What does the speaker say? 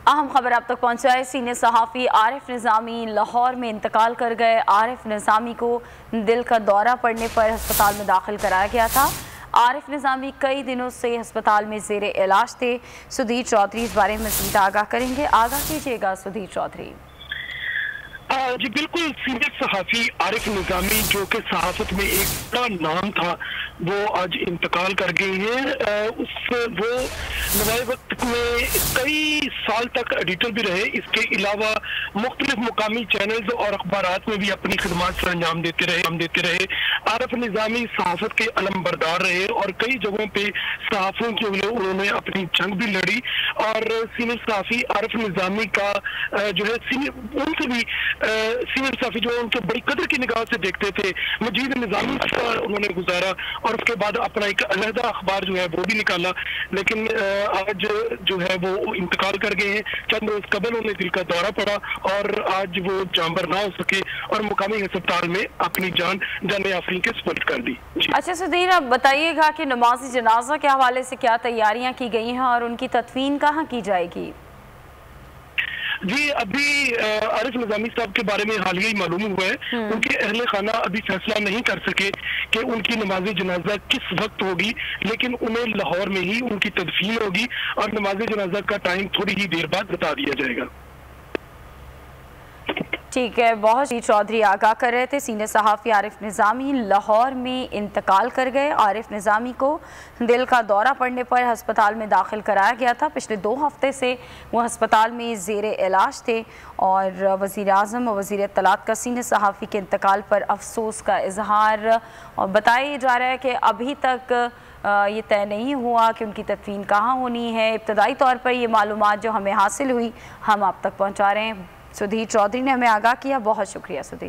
अहम खबर अब तक पहुंचाए। सीनियर सहाफ़ी आरिफ निज़ामी लाहौर में इंतकाल कर गए। आरिफ निज़ामी को दिल का दौरा पड़ने पर अस्पताल में दाखिल कराया गया था। आरिफ निज़ामी कई दिनों से अस्पताल में ज़ेरे इलाज थे। सुधीर चौधरी इस बारे में मज़ीद आगाह करेंगे। आगाह कीजिएगा सुधीर चौधरी। जी बिल्कुल, सीनियर सहाफ़ी आरिफ निज़ामी जो कि सहाफ़त में एक बड़ा नाम था, वो आज इंतकाल कर गई है। वो नवाए वक्त में कई साल तक एडिटर भी रहे। इसके अलावा मुख्तलिफ मुकामी चैनल्स और अखबारात में भी अपनी खिदमात से अंजाम देते रहे। आरिफ निज़ामी सहाफ़त के अलमबरदार रहे और कई जगहों पे सहाफ़ियों के लिए उन्होंने अपनी जंग भी लड़ी। और सीनियर सहाफ़ी आरिफ निज़ामी का जो है उनसे भी सीनियर सहाफ़ी जो उनके बड़ी कदर की निगाह से देखते थे। मजीद निज़ामी का उन्होंने गुजारा और उसके बाद अपना एक अलहदा अखबार जो है वो भी निकाला। लेकिन आज जो है वो इंतकाल कर गए हैं। चंद रोज कबल उन्हें दिल का दौरा पड़ा और आज वो जांबर ना हो सके और मुकामी अस्पताल में अपनी जान आफरीन के सुपुर्द कर दी। अच्छा सुधीर, अब बताइएगा कि नमाज़ जनाजा के हवाले से क्या तैयारियां की गई हैं और उनकी तदफीन कहाँ की जाएगी? जी अभी आरिफ निज़ामी साहब के बारे में हालिया ही मालूम हुआ है। उनके अहले खाना अभी फैसला नहीं कर सके कि उनकी नमाज जनाजा किस वक्त होगी, लेकिन उन्हें लाहौर में ही उनकी तदफीन होगी और नमाज जनाजा का टाइम थोड़ी ही देर बाद बता दिया जाएगा। ठीक है, बहुत ही चौधरी आगाह कर रहे थे। सीनियर सहाफ़ी आरिफ निज़ामी लाहौर में इंतकाल कर गए। आरिफ निज़ामी को दिल का दौरा पड़ने पर अस्पताल में दाखिल कराया गया था। पिछले 2 हफ्ते से वो अस्पताल में ज़ेरे इलाज थे और वज़ीर आज़म और वज़ीर इत्तलात का सीनियर सहाफ़ी के इंतकाल पर अफसोस का इजहार। और बताया जा रहा है कि अभी तक ये तय नहीं हुआ कि उनकी तदफीन कहाँ होनी है। इब्तदाई तौर पर ये मालूमात जो हमें हासिल हुई हम आप तक पहुँचा रहे हैं। सुधीर चौधरी ने हमें आगाह किया। बहुत शुक्रिया सुधीर।